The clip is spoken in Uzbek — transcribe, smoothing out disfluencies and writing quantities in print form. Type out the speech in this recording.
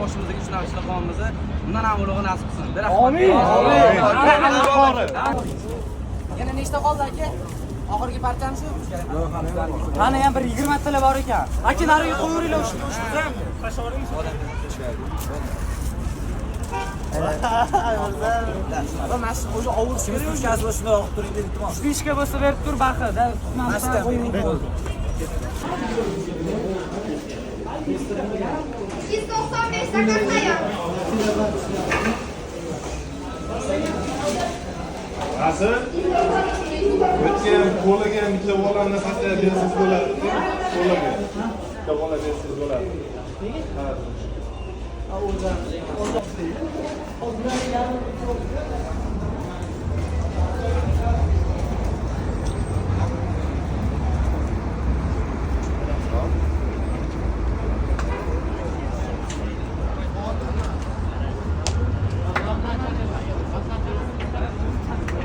boshimizdagi 3 nafar qonimizni bundan ham ulug'i nasib qilsin. Amin. Yana nechta qoldi aka? Oxirgi partiyam shu. Qani ham bir 20 talar bor ekan. Aka nariga qo'yaveringlar o'shni ham. Qashog'ingiz. Va masjid o'zi ovul Ishkasi bo'lsa o'qib turing deb aytdim. Ishga bo'lsa berib tur baxida. Masjidda qo'ying. 195 sakar tayyor. Nasıl? O'tgan qo'liga bitta bolani xatga bersiz bo'ladi. Qo'liga. Bitta bola bersiz bo'ladi. Ha.